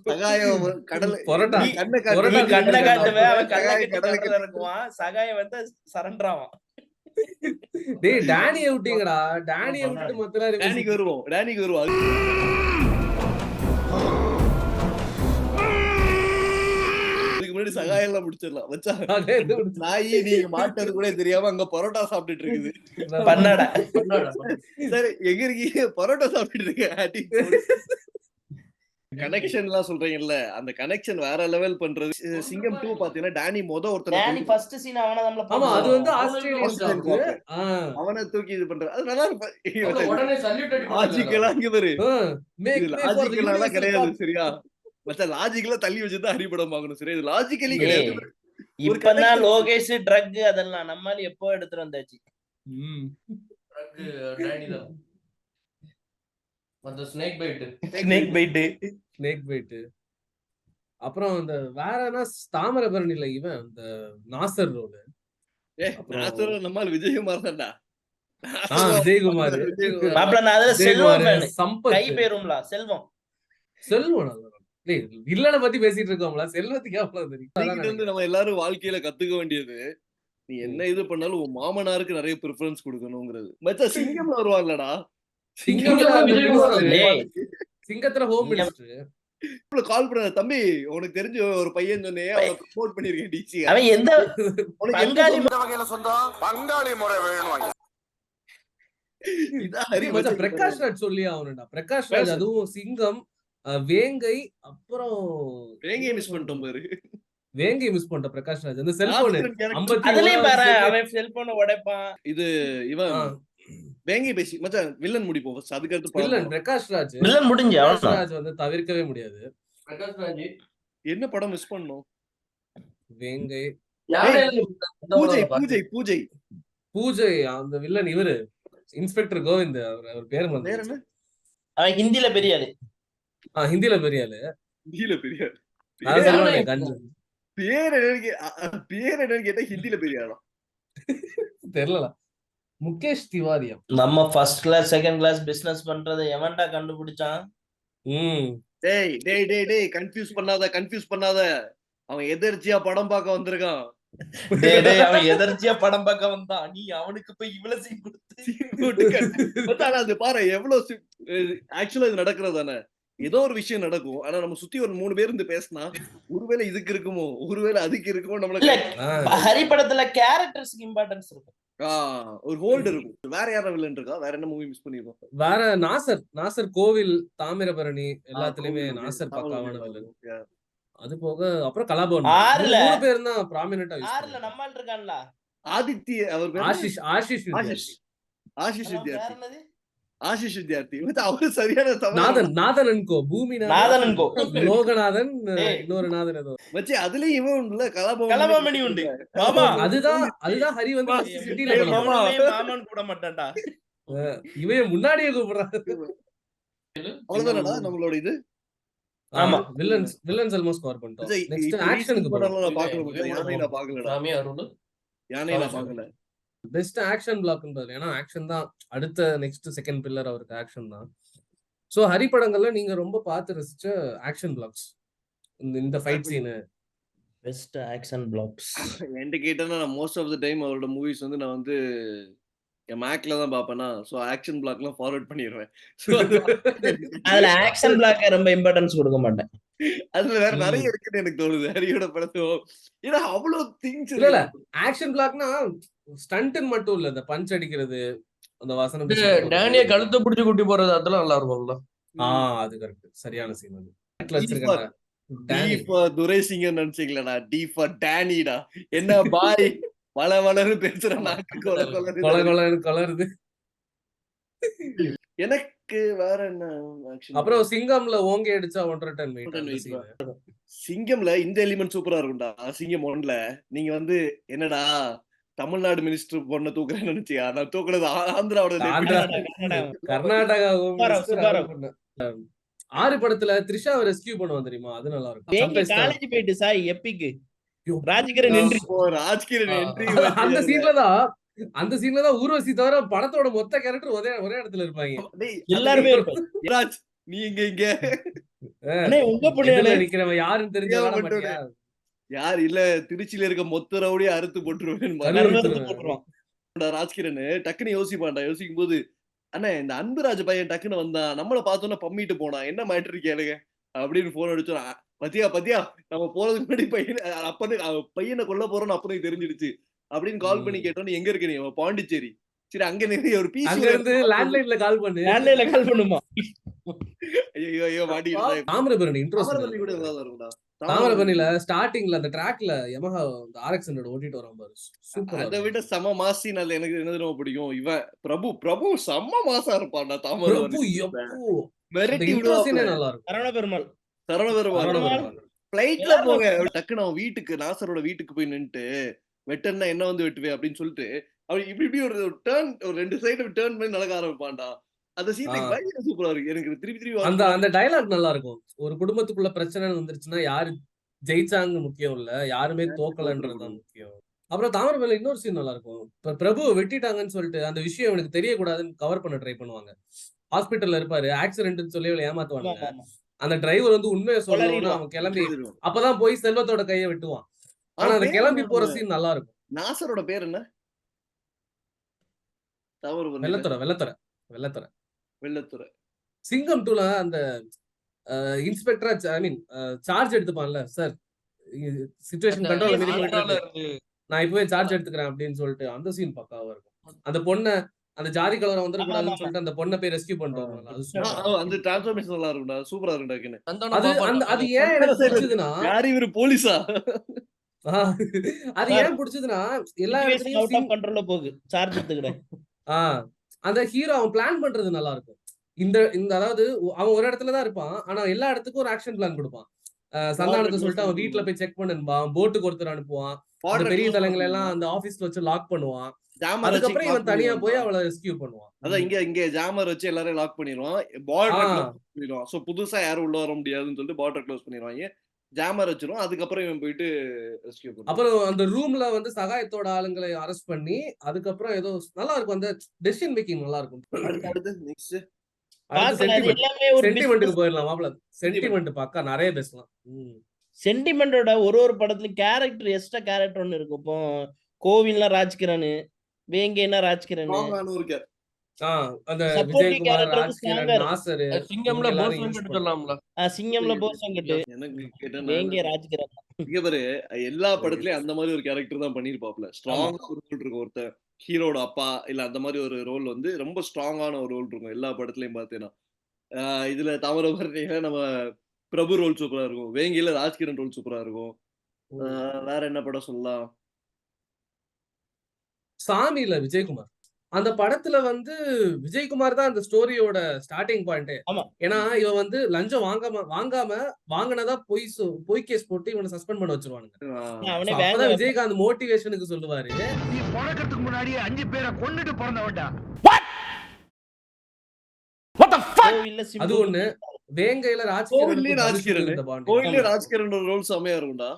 Speaker 1: சகாயம் கடல்
Speaker 2: பரோட்டா.
Speaker 1: நீ கண்ணை
Speaker 3: நீ
Speaker 2: பரோட்டா
Speaker 1: காட்டு.
Speaker 3: கண்ணை காட்டுவேன், அவன் கண்ணை
Speaker 1: சகாயம்
Speaker 3: கட்டி
Speaker 1: கடலை
Speaker 3: கடல்ல இருக்குவான். சகாயம் வந்து சரண்டர் ஆவான்.
Speaker 2: டேய் டேனிய விட்டீங்கடா. டேனிய விட்டுட்டு மத்த நேரம்
Speaker 1: டேனிக்கு வருவோம். டேனிக்கு வருவோம். இதுக்கு முன்னாடி சகாயம் எல்லாம் முடிச்சிடலாம். வச்சா நாயி நீங்க மாட்டது கூட தெரியாம அங்க பரோட்டா சாப்பிட்டுட்டு இருக்குது.
Speaker 3: பண்ணாடா.
Speaker 1: சரி எங்க இருக்கீங்க? பரோட்டா சாப்பிட்டுட்டு இருக்கேன். கனெக்ஷன் எல்லாம் சொல்றீங்கல்ல, அந்த கனெக்ஷன் வேற லெவல் பண்றது. சிங்கம் 2 பாத்தீங்கன்னா டேனி
Speaker 3: டேனி ஃபர்ஸ்ட் சீன் அவன நம்மள
Speaker 2: ஆமா, அது வந்து ஆஸ்திரேலியன் ஸ்டாப்.
Speaker 1: அவனை தூக்கி இது பண்றது. அது நல்லா இருக்கு.
Speaker 6: உடனே சல்யூட் அடி
Speaker 1: லாஜிக்கலா இங்க பாரு.
Speaker 2: மேக்
Speaker 1: இது லாஜிக்கலா கிடையாது. சரியா? மத்த லாஜிக்கலா தள்ளி வச்சுதான் ஹரிபடம் வாங்கணும். சரியா? இது லாஜிக்கலி கிடையாது.
Speaker 3: இப்பதான் லோகேஷ் ட்ரக் அதெல்லாம் நம்மால எப்போ எடுத்துட்டு வந்தாச்சு.
Speaker 6: டேனி தான். அந்த snake byte.
Speaker 3: Snake byte.
Speaker 2: Snake byte. அப்புறம் அந்த வேற என்ன தாமிரபரணில இவன் அந்த நாசர் ரோடு.
Speaker 1: நாசர் நம்மால் விஜயகுமார் தான்டா.
Speaker 2: விஜயகுமார்.
Speaker 3: மாப்ள நான் அதுல செல்வம் fan. கை
Speaker 2: சம்பத்.
Speaker 3: பேரும்ல செல்வம்.
Speaker 2: செல்வம் நல்லா. டேய் வில்லனை பத்தி பேசிட்டு இருக்கோம்ல, செல்வத்துக்கு அவ்வளவு
Speaker 1: இதுல
Speaker 2: தெரியும்.
Speaker 1: இருந்து நம்ம எல்லாரும் வாழ்க்கையில கத்துக்க வேண்டியது, நீ என்ன இது பண்ணாலும் உன் மாமனாருக்கு நிறைய ப்ரிஃபரன்ஸ் கொடுக்கணுங்கிறது. மச்சான் சிங்கம்ல வருவான்லடா.
Speaker 3: டேய்,
Speaker 2: சிங்கத்துல ஹோம் மினிஸ்டர்
Speaker 1: கால் பண்ண தம்பி, உனக்கு தெரிஞ்ச ஒரு பையன் சொன்னே, அவனை ப்ரோமோட் பண்ணிருக்கேன் டிசி.
Speaker 3: அவன் எந்த
Speaker 1: உனக்கு எந்த
Speaker 3: பங்காளி
Speaker 7: வகையில சொந்தம் பங்காளி முறை வேணும்.
Speaker 1: இதான் ஹரி
Speaker 2: மச்சான்
Speaker 1: மச்சான்.
Speaker 2: பிரகாஷ் ராஜ் சொல்லி ஆகணும்டா. பிரகாஷ் ராஜ், அதுவும் சிங்கம், வேங்கை, அப்புறம்
Speaker 1: வேங்கையை மிஸ் பண்ணிட்டோம் பாரு.
Speaker 2: வேங்கை மிஸ் பண்ணிட்ட பிரகாஷ் ராஜ். அந்த செல்போன்
Speaker 3: அதுலயும் பாரு அவன் செல்போனை உடைப்பான்.
Speaker 1: இது இவன் வேங்கை பேசி மச்சான் வில்லன் முடிப்போம் first. அதுக்கு அடுத்து
Speaker 2: வில்லன்
Speaker 1: படம்.
Speaker 2: பிரகாஷ் ராஜ்.
Speaker 3: வில்லன் முடிஞ்சு
Speaker 2: பிரகாஷ்
Speaker 3: அவ்வளவுதான்.
Speaker 2: ராஜ் வந்து தவிர்க்கவே முடியாது.
Speaker 6: பிரகாஷ் ராஜ்.
Speaker 1: என்ன படம் மிஸ் பண்ணோம்?
Speaker 2: வேங்கை,
Speaker 1: பூஜை பூஜை பூஜை
Speaker 2: பூஜை. அந்த வில்லன் இவரு இன்ஸ்பெக்டர் கோவிந்த். அவர் பேர்
Speaker 1: வேற
Speaker 2: வந்து
Speaker 1: என்ன?
Speaker 3: அவன் ஹிந்தில பெரிய ஆளு.
Speaker 2: ஹிந்தில பெரிய ஆளு.
Speaker 1: ஹிந்தில பெரிய
Speaker 2: அதான் சொல்லுவானே, கஞ்சு
Speaker 1: பேர் என்னன்னு கேட்டா ஹிந்தில பெரிய ஆளா.
Speaker 2: தெரியல. முகேஷ் திவாரியா?
Speaker 3: நம்ம first class second class business பண்றதை எவன்டா கண்டுபிடிச்சான்?
Speaker 1: டேய் கன்ஃபியூஸ் பண்ணாத. அவன் எதிர்ச்சியா படம் பார்க்க வந்திருக்கான்.
Speaker 3: டேய் அவன் எதர்ச்சியா படம் பார்க்க வந்தான், நீ அவனுக்கு போய் இவ்வளவு சீன் கொடுத்து.
Speaker 1: ஆனா அது பாரு எவ்வளவு ஆக்சுவலா இது நடக்கிறது தானே. ஏதோ ஒரு விஷயம் நடக்கும். ஆனா நம்ம சுத்தி ஒரு 3 பேர் இருந்து பேசினா ஒருவேளை இதுக்கு இருக்குமோ, ஒருவேளை அதுக்கு இருக்குமோ
Speaker 3: இல்ல,
Speaker 1: நம்மளுக்கு
Speaker 3: ஹரி படத்துல கேரக்டர்ஸ்க்கு இம்பார்ட்டன்ஸ் இருக்கும்.
Speaker 1: ஒரு ஹோல்டு இருக்கும். வேற யாரா வில்லன் இருக்கா? வேற என்ன மூவி மிஸ் பண்ணிருக்கோம்?
Speaker 2: வேற நாசர் கோவில், தாமிரபரணி எல்லாத்துலயுமே நாசர் பக்காவான வில்லன். அது போக அப்புறம் கலாபவன்.
Speaker 3: ஆறுல
Speaker 2: 3 பேர் தான் ப்ராமினென்ட்டா யூஸ்
Speaker 3: ஆறுல நம்மால் இருக்கான்ல,
Speaker 1: ஆதித்ய அவர் பேரு
Speaker 2: ஆஷிஷ் வித்யார்த்தி.
Speaker 1: ஆஷிஷ்
Speaker 3: அவன் பேர்
Speaker 1: வித்யார்த்தி.
Speaker 3: என்னது?
Speaker 1: ஆஷிஷ் வித்யார்த்தி. அவரு சரியான
Speaker 2: நாதன் அன்கோ, பூமிநாதன்,
Speaker 3: நாதனன்கோ.
Speaker 2: லோகநாதன்,
Speaker 3: ஏய்.
Speaker 2: இன்னொரு நாதன் ஏதோ.
Speaker 1: மச்சி அதுலயும் இவன் உண்டுல
Speaker 3: கலபாமணி உண்டு. மாமா
Speaker 2: அதுதான் ஹரி வந்து சிட்டில
Speaker 3: ஏய், மாமான்னு கூட மாட்டான்டா.
Speaker 2: இவன் முன்னாடியே கூப்பிடுறான்.
Speaker 1: அவ்வளவுதானடா நம்மளோட இது.
Speaker 3: ஆமா.
Speaker 2: வில்லன்ஸ் ஆல்மோஸ்ட் கவர் பண்ணிட்டோம்.
Speaker 1: மச்சி,
Speaker 2: நெக்ஸ்ட்
Speaker 1: இப்ப
Speaker 2: ஆக்ஷனுக்கு
Speaker 1: recent
Speaker 2: போறோம்.
Speaker 1: படம்லாம் நான் பார்க்கல மச்சி. யானை நான் பார்க்கலடா.
Speaker 6: சாமி அருள்
Speaker 1: யானை நான் பார்க்கல.
Speaker 2: பெஸ்ட் ஆக்ஷன் பிளாக்னு பாரு. ஏன்னா ஆக்ஷன் தான் அடுத்த நெக்ஸ்ட் செகண்ட் பில்லர், அவருக்கு ஆக்ஷன் தான். சோ ஹரி படங்கள்ல நீங்க ரொம்ப பார்த்து ரசிச்ச ஆக்ஷன் பிளாக்ஸ், இந்த fight scene.
Speaker 3: Best action blocks
Speaker 1: என்கிட்ட கேட்டா நான் மோஸ்ட் ஆஃப் த டைம் அவரோட மூவிஸ் வந்து நான் வந்து என் மேக்ல தான் பார்ப்பேனா. சோ ஆக்ஷன் பிளாக்லாம் ஃபார்வர்ட் பண்ணிடுவேன். So
Speaker 3: அதுல ஆக்ஷன் பிளாக் ரொம்ப இம்பார்ட்டன்ஸ் கொடுக்க மாட்டேன்.
Speaker 1: அதுல வேற நிறைய இருக்குன்னு எனக்கு தோணுது ஹரியோட படத்தும். ஏன்னா அவ்வளவு திங்ஸ்
Speaker 2: இல்ல ஆக்ஷன் பிளாக்னா ஸ்டண்ட்னு மட்டும் இல்ல, இந்த பஞ்ச் அடிக்கிறது, அந்த வசனம் பேசுறது.
Speaker 6: டேனிய கழுத்தை பிடிச்சு கூட்டி போறது அதெல்லாம் நல்லா இருக்கும்ல.
Speaker 2: அது கரெக்ட், சரியான சீன் அது. வச்சிருக்கேன்
Speaker 1: டி ஃபார் துரைசிங்கம் நினைச்சீங்களா? டி ஃபார் டேனிடா. என்ன பாய் வளன்னு பேசுற நாக்கு
Speaker 2: கலருது.
Speaker 1: எனக்கு வேற என்ன action?
Speaker 2: அப்புறம் சிங்கம்ல ஓங்கி அடிச்சா 1.5 டன் weight.
Speaker 1: ஒன்றரை
Speaker 2: அந்த
Speaker 1: weight
Speaker 2: scene.
Speaker 1: சிங்கம்ல இந்த எலிமெண்ட் சூப்பரா இருக்கும்டா. சிங்கம் 1ல நீங்க வந்து என்னடா தமிழ்நாடு மினிஸ்டர் பொண்ண தூக்குறேன்னு நினைச்சியா? நான் தூக்குறது ஆந்திராவோட
Speaker 2: ஆந்திரா, கர்நாடகா
Speaker 3: சுபாராவ்.
Speaker 2: ஆறு படத்துல த்ரிஷாவை ரெஸ்கியூ பண்ணுவான் தெரியுமா? அது நல்லா இருக்கும். Sometimes
Speaker 3: காலேஜ் போயிட்டு சாய் எப்பிக்
Speaker 2: ஐயோ.
Speaker 3: ராஜகிரண் என்ட்ரி.
Speaker 1: ராஜ்கிரண் என்ட்ரி
Speaker 2: அந்த சீன்ல தான் ஊர்வசி தவிர படத்தோட மொத்த கேரக்டர் ஒரே இடத்துல இருப்பாங்க.
Speaker 3: எல்லாருமே இருப்பாங்க.
Speaker 1: ராஜ் நீ இங்க
Speaker 3: அண்ணே உங்க
Speaker 2: எதிரில
Speaker 3: புள்ளையானே
Speaker 2: நிக்கிறவன் யாருன்னு தெரிஞ்ச
Speaker 1: ஏன்
Speaker 2: வேலை
Speaker 1: மட்டும்
Speaker 2: பாத்தியா?
Speaker 1: யார் இல்ல திருச்சியில இருக்க மொத்த ரவுடியை அறுத்து போட்டுருவேன்.
Speaker 2: கருவறுத்துருவேன்.
Speaker 1: ராஜ்கிரண் டக்குன்னு யோசிக்கும் போது அண்ணா இந்த அன்புராஜ் பையன் டக்குன்னு வந்தான், நம்மள பார்த்தோன்னா பம்மிட்டு போனா, என்ன மேட்டர் கேளுங்க அப்படின்னு போன் அடிச்சோம். பத்தியா நம்ம போறதுக்கு முன்னாடி பையனை கொல்ல போறோம்னு அப்பதான் தெரிஞ்சிடுச்சு அப்படின்னு கால் பண்ணி கேட்டோன்னு எங்க இருக்க நீ? பாண்டிச்சேரி. சரி அங்க நிறைய ஒரு
Speaker 2: அங்க இருந்து லேண்ட்லைன்ல கால் பண்ணு.
Speaker 3: லேண்ட்லைன்ல கால் பண்ணுமா?
Speaker 1: ஐயோ மாட்டிக்கிட்டேன்.
Speaker 2: தாமிரபரணி இன்ட்ரோ
Speaker 1: கூட நல்லா இருக்கும்டா.
Speaker 2: தாமிரபரணில ஸ்டார்டிங்ல அந்த ட்ராக்ல யமஹா அந்த RX 100 ஓட்டிட்டு வரான் பாரு. சூப்பரா
Speaker 1: அதை விட செம மாசி நல்ல எனக்கு என்ன ரொம்ப பிடிக்கும். இவன் பிரபு செம்ம மாசா இருப்பான்டா.
Speaker 2: பிரபு எப்போ
Speaker 1: மிரட்டி
Speaker 2: இன்ட்ரோ
Speaker 1: விடுவான்.
Speaker 2: சீனே நல்லா இருக்கும்.
Speaker 3: சரவண பெருமாள்
Speaker 1: சரவணபெருமாள் பிளைட்ல போங்க டக்குன்னு அவன் வீட்டுக்கு நாசரோட வீட்டுக்கு போய் நின்னுட்டு வெட்டன்னா என்ன வந்து வெட்டுவே அப்படின்னு சொல்லிட்டு அவன் இப்படி ஒரு டர்ன், ஒரு 2 சைடு டர்ன் பண்ணி நடக்க ஆரம்பிப்பான்டா. அந்த சீன் பயங்கர சூப்பரா இருக்கு. எனக்கு திருப்பி
Speaker 2: அந்த டயலாக் நல்லா இருக்கும். ஒரு குடும்பத்துக்குள்ள பிரச்சனை வந்துருச்சுன்னா யாரு ஜெயிச்சாங்க முக்கியம் இல்ல, யாருமே தோக்கலன்றதுதான் முக்கியம். அப்புறம் தாமிரபரணி இன்னொரு சீன் நல்லா இருக்கும். இப்ப பிரபு வெட்டிட்டாங்கன்னு சொல்லிட்டு அந்த விஷயம் எனக்கு தெரியக்கூடாதுன்னு கவர் பண்ண ட்ரை பண்ணுவாங்க. ஹாஸ்பிட்டல்ல இருப்பாரு, ஆக்சிடென்ட்னு சொல்லி அவளை ஏமாத்துவாங்க. அந்த டிரைவர் வந்து உண்மையை சொல்லணும்னு அவன் கிளம்பி அப்பதான் போய் செல்வத்தோட கையை வெட்டுவான். ஆனா அந்த கிளம்பி போற சீன் நல்லா இருக்கும்.
Speaker 1: நாசரோட பேர் என்ன? வெள்ளத்துறை.
Speaker 2: சிங்கம் 2ல அந்த இன்ஸ்பெக்டரா சார்ஜ் எடுத்துப்பான்ல, சார் சிச்சுவேஷன் கண்ட்ரோல் நான் இப்பவே சார்ஜ் எடுத்துக்கிறேன் அப்படின்னு சொல்லிட்டு அந்த சீன் பக்காவா இருக்கும். அந்த பொண்ணை அந்த ஜாதி கலவரம் வந்துடக்கூடாதுன்னு சொல்லிட்டு அந்த பொண்ணை போய் ரெஸ்கியூ பண்ணிட்டு
Speaker 1: அந்த டிரான்ஸ்ஃபர்மேஷன் நல்லா இருக்கும்டா. சூப்பரா இருக்கும்டா.
Speaker 2: அது ஏன் எனக்கு பிடிச்சதுன்னா
Speaker 1: யார் இவரு போலீஸா?
Speaker 2: அது ஏன் பிடிச்சதுன்னா எல்லா இடத்துலயும்
Speaker 3: கண்ட்ரோல்ல போகுது சார்ஜ் எடுத்துக்கிறேன்.
Speaker 2: அந்த ஹீரோ அவன் பிளான் பண்றது நல்லா இருக்கும். இந்த அதாவது அவன் ஒரு இடத்துலதான் இருப்பான், ஆனா எல்லா இடத்துக்கும் ஒரு ஆக்ஷன் பிளான் கொடுப்பான். சந்தானத்தை சொல்லிட்டு அவன் வீட்டுல போய் செக் பண்ணுவான், போட்டுக்கு ஒருத்தர் அனுப்புவான், பெரிய தலங்களை எல்லாம் அந்த ஆபீஸ்ல வச்சு லாக் பண்ணுவான். அதுக்கப்புறம் இவன் தனியா போய் அவளை ரெஸ்கியூ பண்ணுவான்.
Speaker 1: அதான் இங்க ஜாமர் வச்சு எல்லாரையும் லாக் பண்ணிடுவான், பார்டர் க்ளோஸ் பண்ணிடுவான். சோ புதுசா யாரும் உள்ள வர முடியாதுன்னு சொல்லிட்டு பார்டர் க்ளோஸ் பண்ணிடுவாங்க. ஜாமர் வச்சிரும். அதுக்கப்புறம் இவன் போயிட்டு ரெஸ்கியூ பண்ணுவான்.
Speaker 2: அப்புறம் அந்த ரூம்ல வந்து சகாயத்தோட ஆளுங்களை அரெஸ்ட் பண்ணி அதுக்கப்புறம் ஏதோ நல்லா இருக்கும். அந்த டெசிஷன் மேக்கிங் நல்லா இருக்கும்.
Speaker 1: அடுத்து நெக்ஸ்ட்
Speaker 2: அடுத்து
Speaker 3: பார்க்கலாம். அது
Speaker 2: சென்டிமெண்ட்.
Speaker 3: எல்லாமே ஒரு
Speaker 2: சென்டிமெண்ட்டுக்கு போயிடலாம் மாப்பிள. சென்டிமெண்ட் பார்க்க நிறைய பேசலாம்.
Speaker 3: சென்டிமெண்டோட ஒரு படத்துல கேரக்டர் எக்ஸ்ட்ரா கேரக்டர் ஒண்ணு இருக்கும். இப்போ கோவில்னா ராஜ்கிரண், வேங்கைனா ராஜ்கிரண்,
Speaker 1: ஸ்ட்ராங்கான ஒரு
Speaker 2: அந்த
Speaker 3: Supporting
Speaker 2: விஜயகுமார்,
Speaker 3: character வந்து
Speaker 2: ராஜ்கிரண்,
Speaker 3: stronger.
Speaker 2: நாசர்
Speaker 6: சிங்கம்ல
Speaker 2: இவங்க எல்லாரும்
Speaker 6: போஸ்
Speaker 2: யூஸ்
Speaker 6: வெங்கட்
Speaker 2: பண்ணலாம்.
Speaker 6: சொல்லலாம்ல.
Speaker 3: சிங்கம்ல போஸ் வெங்கட்,
Speaker 1: எனக்கு கேட்டா
Speaker 3: வேங்கை ராஜ்கிரண்.
Speaker 1: இங்க பாரு எல்லா படத்துலயும் அந்த மாதிரி ஒரு கேரக்டர் தான் பண்ணிருப்பாப்ல. ஸ்ட்ராங்கா ஒரு ரோல் இருக்கும். ஒருத்தர் ஹீரோட அப்பா இல்ல அந்த மாதிரி ஒரு ரோல் வந்து ரொம்ப ஸ்ட்ராங்கான ஒரு ரோல் இருக்கும் எல்லா படத்துலயும் பார்த்தீங்கன்னா. இதுல தாமிரபரணியில நம்ம பிரபு ரோல் சூப்பரா இருக்கும். வேங்கில ராஜ்கிரண் ரோல் சூப்பரா இருக்கும். வேற என்ன படம் சொல்லலாம்?
Speaker 2: சாமியில விஜயகுமார். அந்த படத்துல வந்து விஜயகுமார் தான் அந்த ஸ்டோரியோட ஸ்டார்டிங் பாயிண்டே.
Speaker 3: ஆமா.
Speaker 2: ஏன்னா இவன் வந்து லஞ்சம் வாங்காம வாங்கினதா பொய் கேஸ் போட்டு இவனை சஸ்பெண்ட் பண்ண வச்சிருவானுங்க.
Speaker 3: அவனே
Speaker 2: So அப்பதான் விஜயகாந்த் மோட்டிவேஷனுக்கு சொல்லுவாரு,
Speaker 8: நீ பிறக்கிறதுக்கு முன்னாடி 5 பேரை கொன்னுட்டு பிறந்தவன்டா.
Speaker 3: கோவில்ல
Speaker 2: அது
Speaker 3: சிம்பு
Speaker 2: ஒண்ணு. வேங்கையில
Speaker 1: கோவில்லயே ராஜ்கிரண்.
Speaker 2: ராஜ்கிரண்
Speaker 1: கோவிலே ராஜ்கிரணோட ரோல் செமையா இருக்கும்டா.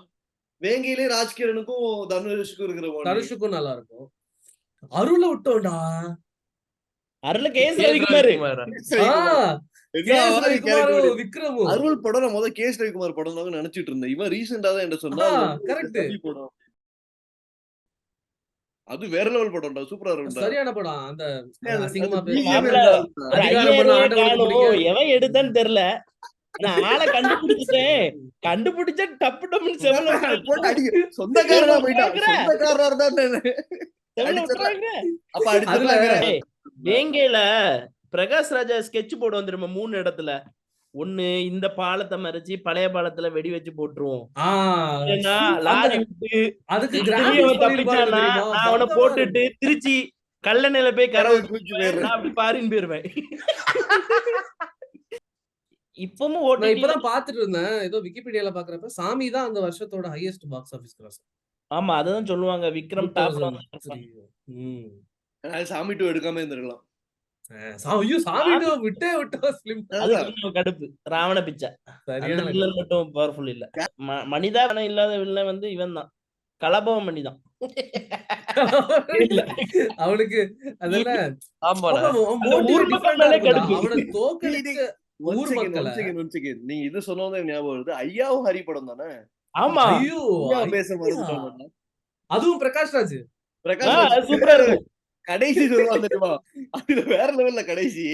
Speaker 1: வேங்கிலே ராஜ்கிரனுக்கும் தனுஷுக்கும் இருக்கிற bonding.
Speaker 2: தனுஷுக்கும் நல்லா இருக்கும். அருளை விட்டோம்டா.
Speaker 3: அருள கேஸ் ரவிக்குமார்.
Speaker 1: என்ன மாதிரி character?
Speaker 2: விக்ரமும்
Speaker 1: அருள் படம் நான் முதல்ல கேஸ் ரவிக்குமார் படம் தான் நினைச்சிட்டு இருந்தேன். இவன் ரீசெண்டா தான் என்ன சொன்னா
Speaker 2: correct.
Speaker 1: படம். அது வேற லெவல் படம்டா. சூப்பரா இருக்கும்டா.
Speaker 2: சரியான படம். அந்த அசிங்கமா
Speaker 1: அது
Speaker 2: பேசி
Speaker 1: BGM
Speaker 3: மாப்பிள,
Speaker 1: நல்லா
Speaker 3: ஒரு
Speaker 2: அதிகாரம் பண்ண
Speaker 3: ஐயரே
Speaker 2: ஆண்டவனுக்கு
Speaker 3: காணோம்.
Speaker 2: பிடிக்கும்.
Speaker 3: எவன் எடுத்தான்னு தெரியல. நான் ஆளை கண்டுபிடிச்சிட்டேன். கண்டுபிடிச்சா டப்பு டப்புன்னு செவல
Speaker 1: போட்டு அடிக்க. சொந்தக்காரனா போயிட்டான்.
Speaker 3: விட்டுறாங்க.
Speaker 1: சொந்தக்காரரா தான்
Speaker 3: செவல
Speaker 1: அடிச்சிடலாம்.
Speaker 3: விட்டுறாங்க.
Speaker 1: அப்ப
Speaker 2: அதுல
Speaker 1: அடிச்சிடலாங்க.
Speaker 3: வேங்கையில பிரகாஷ் ராஜா ஸ்கெட்ச் போட வந்துருமா 3 இடத்துல. ஒண்ணு இந்த பாலத்தை மறைச்சு பழைய பாலத்துல வெடி வச்சு போட்டுருவோம். இல்லைன்னா லாரி விட்டு
Speaker 2: அதுக்கு
Speaker 3: திரும்பி அவன் தப்பிச்சானா நான் அவனை போட்டுட்டு திருச்சி கல்லணையில போய் கரை
Speaker 1: கரவை தூக்கி போயிடுறேன்.
Speaker 3: நான் அப்படி பாரின்னு போயிருவேன். இப்பவும்
Speaker 2: நான்
Speaker 3: ஓட்டி
Speaker 2: இப்பதான் பாத்துட்டு இருந்தேன். ஏதோ விக்கிபீடியால பாக்குறப்ப சாமி தான் அந்த வருஷத்தோட ஹையஸ்ட் பாக்ஸ் ஆபீஸ் கிராஸ்.
Speaker 3: ஆமா அதான் சொல்லுவாங்க. விக்ரம் டாப்ல
Speaker 2: 2003.
Speaker 1: அதனால சாமி 2 எடுக்காம இருந்திருக்கலாம்.
Speaker 2: ஐயோ சாமி விட்டோ ஸ்லிம்.
Speaker 3: அது கொஞ்சம் கடுப்பு. ராவண பிச்சை. அந்த
Speaker 2: சரியான
Speaker 3: வில்லன் மட்டும் பவர்ஃபுல் இல்ல. மனிதாபனம் இல்லாத வில்லன் வந்து இவன் தான். கலபவன் மணிதான்.
Speaker 2: அவனுக்கு அதெல்லாம்
Speaker 6: ஆமாடா.
Speaker 3: ஊர் மக்களாலே கடுப்பு.
Speaker 2: அவனை தோக்கடிச்ச
Speaker 1: One
Speaker 2: ஊர்
Speaker 1: second,
Speaker 2: மக்களை.
Speaker 1: one second. நீங்க இது சொன்னோட ஞாபகம் வருது. ஐயாவும் ஹரி படம் தானே?
Speaker 3: ஆமா
Speaker 2: ஐயோ
Speaker 1: ஐயா பேச மறந்துட்டோம்.
Speaker 2: அதுவும் பிரகாஷ் ராஜ்.
Speaker 1: பிரகாஷ்
Speaker 3: சூப்பரா இருக்கும்.
Speaker 1: கடைசி சொல்லுவான் தெரியுமா? அதுல வேற லெவல்ல கடைசி.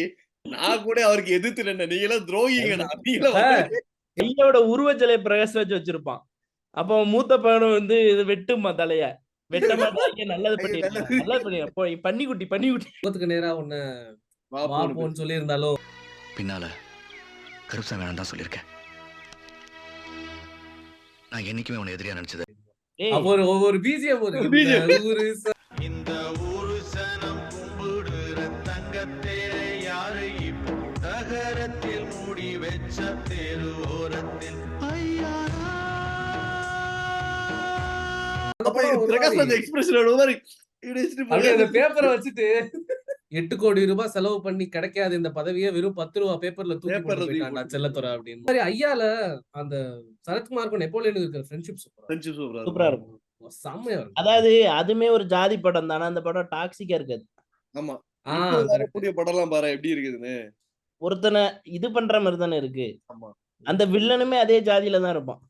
Speaker 1: நான் கூட அவருக்கு எதிர்த்து நின்னேன். நீங்க எல்லாம் துரோகிங்கடா. நீங்க
Speaker 3: ஐயோட உருவச்சிலை பிரகாஷ் ராஜ் வச்சிருப்பான். அப்ப அவன் மூத்த பையனும் வந்து இது வெட்டுமா தலைய. வெட்ட மாட்டாங்க. நல்லது பண்ணிருக்கான். நல்லது பண்ணிருக்கான். போய் பன்னிக்குட்டி
Speaker 2: முகத்துக்கு நேரா உன்னை வா போன்னு சொல்லி இருந்தாலும்
Speaker 5: பின்னால கருப்சாமி வேணாம் தான் சொல்லியிருக்கேன். நான் என்னைக்குமே உன்னை எதிரியா நினைச்சது.
Speaker 2: ஒரு பிஜிஎம் ஒரு
Speaker 7: இந்த ஊரு சனம் கும்பிடுற தங்கத்தேரை யாரு இப்போ நகரத்தில் மூடி வச்ச தெரு ஓரத்தில்
Speaker 1: பிரகாஷ் ராஜ் எக்ஸ்பிரஷன் மாதிரி
Speaker 2: அப்படியே அந்த பேப்பரை வச்சுட்டு 8 கோடி ரூபாய் செலவு பண்ணி கிடைக்காத இந்த பதவியை வெறும் 10 ரூபாய் பேப்பர்ல தூக்கி போட்டு போயிட்டான்டா செல்லத்துறை அப்படின்னு. மாதிரி ஐயால அந்த சரத்குமாருக்கும் நெப்போலியனுக்கு இருக்கிற ஃப்ரெண்ட்ஷிப்
Speaker 3: சூப்பரா இருக்கும்.
Speaker 2: செம்மையா இருக்கும்.
Speaker 3: அதாவது அதுமே ஒரு ஜாதி படம் தானே. அந்த படம் டாக்ஸிக்கா இருக்காது.
Speaker 1: ஆமா. வரக்கூடிய படம்லாம் பாரு எப்படி இருக்குதுன்னு.
Speaker 3: ஒருத்தனை இது பண்ற மாதிரி தானே இருக்கு.
Speaker 1: ஆமா.
Speaker 3: அந்த வில்லனுமே அதே ஜாதியில தான் இருப்பான்.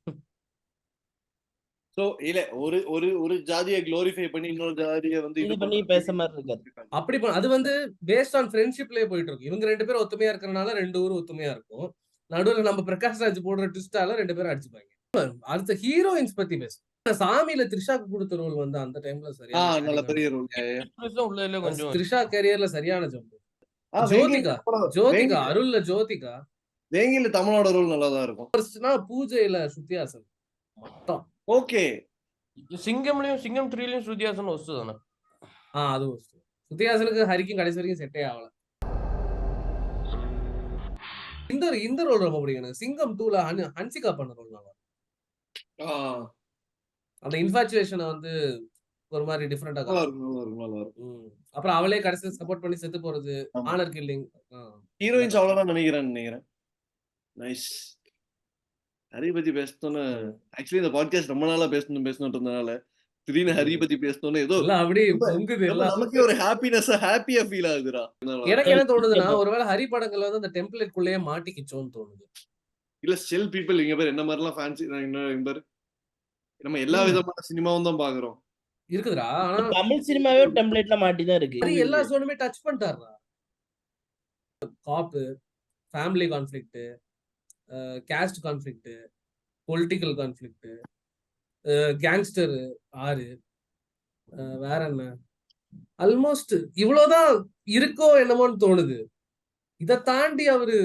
Speaker 1: சோ இல்ல ஒரு ஒரு ஒரு ஜாதியை குளோரிஃபை பண்ணி இன்னொரு ஜாதியை வந்து
Speaker 3: இது பண்ணி பேச மாதிரி இருக்காது.
Speaker 2: அப்படி அது வந்து பேஸ்ட் ஆன் ஃப்ரெண்ட்ஷிப்லயே போயிட்டு இருக்கும். இவங்க 2 பேரும் ஒத்துமையா இருக்கறனால 2 ஊரும் ஒத்துமையா இருக்கும். நடுவுல நம்ம பிரகாஷ் ராஜ் போடுற ட்விஸ்டால 2 பேரும் அடிச்சுப்பாங்க. அடுத்த ஹீரோயின்ஸ் பத்தி பேச. சாமியில த்ரிஷாக்கு கொடுத்த ரோல் வந்து அந்த டைம்ல சரியா
Speaker 1: நல்ல பெரிய ரோல்.
Speaker 6: உள்ளே கொஞ்சம்
Speaker 2: த்ரிஷா கரியர்ல சரியான ஜம்ப். ஜோதிகா அருள்ல ஜோதிகா.
Speaker 1: வேங்கில தமிழோட ரோல் நல்லா தான் இருக்கும்.
Speaker 2: பூஜையில சுத்தியாசன் மொத்தம்
Speaker 1: ஓகே.
Speaker 6: சிங்கம்லயும் சிங்கம் 3லயும் ஸ்ருதிஹாசன் வஸ்துதானே.
Speaker 2: அது வஸ்து. சுத்தியாசனுக்கு ஹரிக்கும் கடைசி வரைக்கும் செட்டே ஆகல. இந்த ரோல் ரொம்ப பிடிக்கும் எனக்கு. சிங்கம் 2ல ஹன்சிகா பண்ண ரோல் நல்லா. அந்த இன்ஃபாச்சுவேஷனை வந்து ஒரு மாதிரி டிஃபரெண்டா இருக்கும். அப்புறம் அவளே கடைசியில சப்போர்ட் பண்ணி செத்து போறது. Honour killing.
Speaker 1: ஹீரோயின்ஸ் அவ்வளவுதான் நினைக்கிறேன். நைஸ். ஹரி பத்தி பேசணும்னு ஆக்சுவலி இந்த பாட்காஸ்ட் ரொம்ப நாளா பேசணும்ன்றதுனால திடீர்னு ஹரி பத்தி பேசணும்னு ஏதோ
Speaker 2: எல்லாம் அப்படியே
Speaker 1: ரொம்ப
Speaker 2: பொங்குது
Speaker 1: ரொம்ப
Speaker 2: எல்லாம்.
Speaker 1: நமக்கே ஒரு ஹாப்பியா ஃபீல் ஆகுதுடா.
Speaker 2: எனக்கு என்ன தோணுதுன்னா ஒருவேளை ஹரி படங்கள் வந்து அந்த டெம்ப்ளேட்குள்ளேயே மாட்டிக்கிச்சோன்னு தோணுது.
Speaker 1: இல்ல ஸ்டில் பீப்பிள் இங்க பேர் என்ன மாதிரிலாம் ஃபேன்சி பேர் நம்ம எல்லா விதமான சினிமாவும் தான் பாக்குறோம்.
Speaker 2: இருக்குதுடா. ஆனா
Speaker 3: தமிழ் சினிமாவே டெம்ப்ளேட்ல மாட்டி தான் இருக்கு.
Speaker 2: ஹரி எல்லா ஜோனுமே டச் பண்ணிட்டாருடா. காப்பு, family conflict, caste conflict, political conflict, gangster 6, வேற என்ன, ஆல்மோஸ்ட் இவ்வளவுதான் இருக்கோ என்னமோன்னு தோணுது. இதை தாண்டி அவரு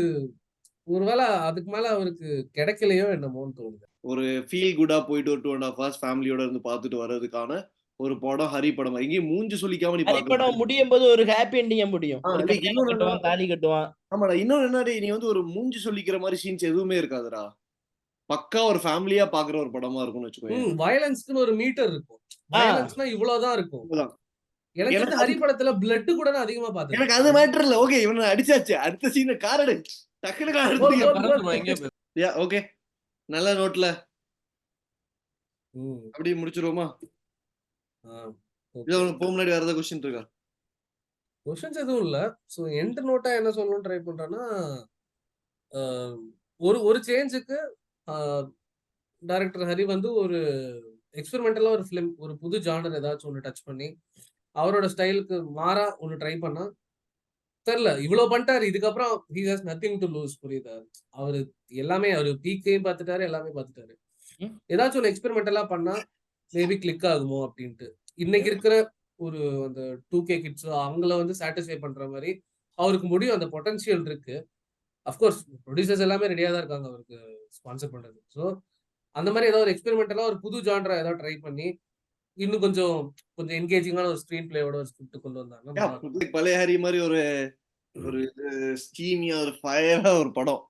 Speaker 2: ஒருவேளை அதுக்கு மேல அவருக்கு கிடைக்கலையோ என்னமோன்னு தோணுது.
Speaker 1: ஒரு ஃபீல் குட்டா போயிட்டு ஒரு 2.5 hours ஃபேமிலியோட இருந்து பார்த்துட்டு வர்றதுக்கான ஒரு படம் ஹரி படம். எங்கேயும் மூஞ்சி சொல்லிக்காம நீ
Speaker 3: ஹரி
Speaker 1: பார்க்க
Speaker 3: படம் முடியும் போது ஒரு ஹாப்பி எண்டிங்கா முடியும். ஒரு
Speaker 1: like
Speaker 3: கல்யாணம்
Speaker 1: இன்னொன்னு
Speaker 3: கட்டுவான், தாலி கட்டுவான்.
Speaker 1: ஆமாடா. இன்னொன்னு என்னடி, நீ வந்து ஒரு மூஞ்சி சொல்லிக்கிற மாதிரி சீன்ஸ் எதுவுமே இருக்காதுடா. பக்கா ஒரு ஃபேமிலியா பாக்குற ஒரு படமா இருக்கும்னு வச்சுக்கோங்க.
Speaker 2: வயலன்ஸ்க்குன்னு ஒரு மீட்டர் இருக்கும். வயலன்ஸ்னா இவ்வளவுதான் இருக்கும். எனக்கு
Speaker 1: எனக்கு
Speaker 2: ஹரி படத்துல பிளட் கூட நான் அதிகமா பார்த்தேன்.
Speaker 1: எனக்கு அது மேட்டர் இல்ல. ஓகே, இவனை அடிச்சாச்சு, அடுத்த சீன் காரடு டக்குனு காரடு. யா ஓகே, நல்ல நோட்ல அப்படியே முடிச்சிருவோமா? இது உனக்கு போக முன்னாடி வேற ஏதாவது கொஸ்டின் இருக்கா?
Speaker 2: கொஸ்டின்ஸ் எதுவும் இல்ல. ஸோ எண்ட் நோட்டா என்ன சொல்லணும்னு ட்ரை பண்றேன்னா, ஒரு ஒரு சேஞ்சுக்கு டைரக்டர் ஹரி வந்து ஒரு எக்ஸ்பெரிமெண்டலா ஒரு ஃபிலிம், ஒரு புது ஜானர் ஏதாச்சும் ஒன்று டச் பண்ணி அவரோட ஸ்டைலுக்கு மாறா ஒன்று ட்ரை பண்ணா தெரியல. இவ்வளவு பண்ணிட்டாரு, இதுக்கப்புறம் he has nothing to lose. புரியுதா? அவரு எல்லாமே அவரு பீக்கையும் பார்த்துட்டாரு, எல்லாமே பார்த்துட்டாரு. ஏதாச்சும் ஒரு எக்ஸ்பெரிமெண்டலா பண்ணா மேபி கிளிக் ஆகுமோ அப்படின்ட்டு. இன்னைக்கு இருக்கிற ஒரு அந்த 2K கிட்ஸ் அவங்கள வந்து சாட்டிஸ்ஃபை பண்ற மாதிரி அவருக்கு முடியும். அந்த பொட்டன்ஷியல் இருக்கு. அஃப்கோர்ஸ் ப்ரொடியூசர்ஸ் எல்லாமே ரெடியா தான் இருக்காங்க அவருக்கு ஸ்பான்சர் பண்றது. ஸோ அந்த மாதிரி ஏதாவது ஒரு எக்ஸ்பெரிமெண்டலா ஒரு புது ஜான்ரா ஏதாவது ட்ரை பண்ணி இன்னும் கொஞ்சம் கொஞ்சம் என்கேஜிங்கான ஒரு ஸ்கிரீன் பிளேயோட ஒரு ஸ்கிரிப்ட் கொண்டு வந்தாங்க.
Speaker 1: பழைய ஹரி மாதிரி ஒரு ஒரு ஸ்டீமியா ஒரு ஃபயரா ஒரு படம்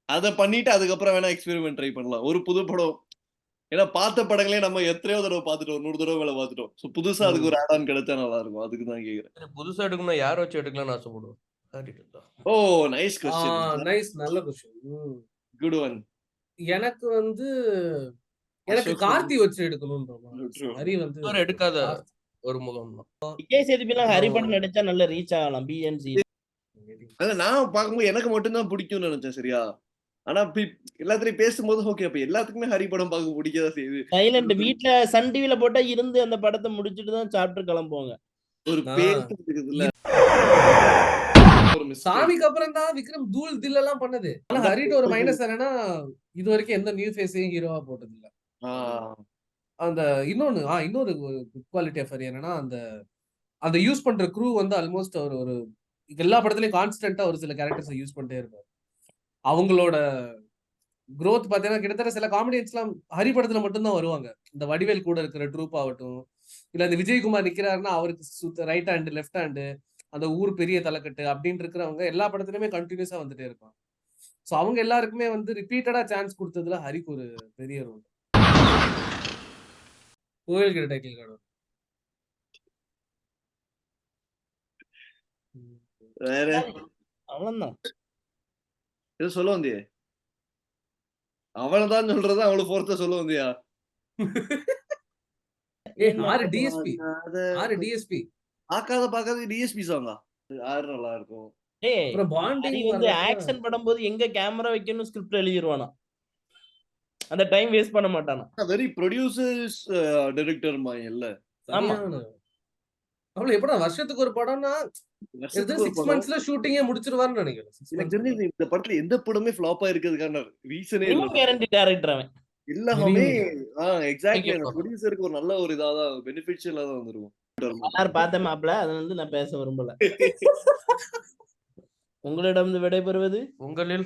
Speaker 1: அதை பண்ணிட்டு அதுக்கப்புறம் வேணா எக்ஸ்பெரிமெண்ட் ட்ரை பண்ணலாம். ஒரு புது படம், ஏன்னா பார்த்த படங்களே நம்ம எத்தனையோ தடவை பார்த்துட்டோம், 100 தடவை மேல பார்த்துட்டோம். ஸோ புதுசா அதுக்கு ஒரு ஆட் ஆன் கிடைச்சா நல்லா இருக்கும். அதுக்கு தான் கேக்குறேன்.
Speaker 6: புதுசா எடுக்கணும்னா யார வச்சு எடுக்கலாம்னு ஆசைப்படுவோம்.
Speaker 1: ஓ நைஸ் क्वेश्चन.
Speaker 2: நைஸ், நல்ல क्वेश्चन.
Speaker 1: Good one.
Speaker 2: எனக்கு வந்து எனக்கு கார்த்தி வச்சு எடுக்கணும்ன்ற ஹரி வந்து
Speaker 6: எடுக்காத ஒரு முகம் தான்.
Speaker 3: விஜய் சேதுபதிலாம் ஹரி படம் நடிச்சா நல்ல ரீச் ஆகலாம். பிஎன்சி
Speaker 1: அத நான் பார்க்கும்போது எனக்கு மட்டும் தான் பிடிக்கும்னு நினைச்சேன். சரியா? ஆனா எல்லாத்தையும் பேசும்போது ஓகே, அப்ப எல்லாத்துக்குமே ஹரி படம் பார்க்க பிடிக்கதான் செய்யுது.
Speaker 3: சைலண்ட் வீட்ல சன் டிவில போட்டா இருந்து அந்த படத்தை முடிச்சிட்டு தான் சாப்பிட்டு கிளம்புவாங்க.
Speaker 1: ஒரு பேர் இருக்குதுல்ல.
Speaker 2: சாமிக்கு அப்புறம் தான் விக்ரம் தூள் தில் எல்லாம் பண்ணது. ஆனா ஹரிட்ட ஒரு மைனஸ் என்னன்னா இது வரைக்கும் எந்த நியூ ஃபேஸையும் ஹீரோவா போட்டது இல்ல. அந்த இன்னொரு குட் குவாலிட்டி ஆஃப் ஹரி என்னன்னா அந்த யூஸ் பண்ற க்ரூ வந்து ஆல்மோஸ்ட் அவர் ஒரு எல்லா படத்துலயும் கான்ஸ்டன்டா ஒரு சில கேரக்டர்ஸ் யூஸ் பண்ணிட்டே இருப்பார். அவங்களோட growth பாத்தீங்கன்னா கிட்டத்தட்ட சில காமெடியன்ஸ் எல்லாம் ஹரி படத்துல மட்டும்தான் வருவாங்க. இந்த வடிவேல் கூட இருக்கிற ட்ரூப் ஆகட்டும், இல்ல இந்த விஜயகுமார் நிக்கிறாருன்னா அவருக்கு ரைட் ஹேண்டு லெஃப்ட் ஹேண்டு அந்த ஊர் பெரிய தலைக்கட்டு அப்படின்னு இருக்கிறவங்க எல்லா படத்துலயுமே கண்டினியூஸா வந்துட்டே இருப்பாங்க. ஸோ அவங்க எல்லாருக்குமே வந்து ரிப்பீட்டடா சான்ஸ் கொடுத்ததுல ஹரிக்கு ஒரு பெரிய ரோல். கோயில் கிட்ட டைட்டில் கார்டு
Speaker 1: வேற
Speaker 3: அவ்வளவுதான்.
Speaker 1: எது சொல்ல வந்தியே? அவளதான் சொல்றதா அவ்வளவு போர்த்த சொல்ல வந்தியா?
Speaker 2: 6 டிஎஸ்பி
Speaker 1: பார்க்காத டிஎஸ்பி சாங்கா 6 நல்லா இருக்கும்.
Speaker 2: அப்புறம் பாண்டிங்
Speaker 3: வந்து ஆக்ஷன் படம் போது எங்க கேமரா வைக்கணும் ஸ்கிரிப்ட் எழுதிடுவானா. அந்த டைம் வேஸ்ட் பண்ண மாட்டானா.
Speaker 1: வெரி ப்ரொடியூசர்ஸ் டைரக்டர் மாதிரி இல்ல.
Speaker 3: ஆமா.
Speaker 2: அவ்வளவு எப்படா வருஷத்துக்கு ஒரு படம்னா 6 monthsல ஷூட்டிங்கே முடிச்சிருவாருன்னு நினைக்கிறேன்.
Speaker 1: எனக்கு தெரிஞ்சு இந்த படத்துல எந்த படமே ஃப்ளாப் ஆயிருக்கிறதுக்கான ரீசனே இல்ல.
Speaker 3: கேரண்டி டைரக்டர் அவன்.
Speaker 1: எல்லாமே எக்ஸாக்ட்லி ப்ரொடியூசருக்கு ஒரு நல்ல ஒரு இதாதான் பெனிஃபிஷியலா தான் வந்திருக்கும்.
Speaker 3: எல்லாரும் பார்த்த மாப்ள அதை வந்து நான் பேச விரும்பல. உங்களிடம் விடைபெறுவது
Speaker 6: உங்களில்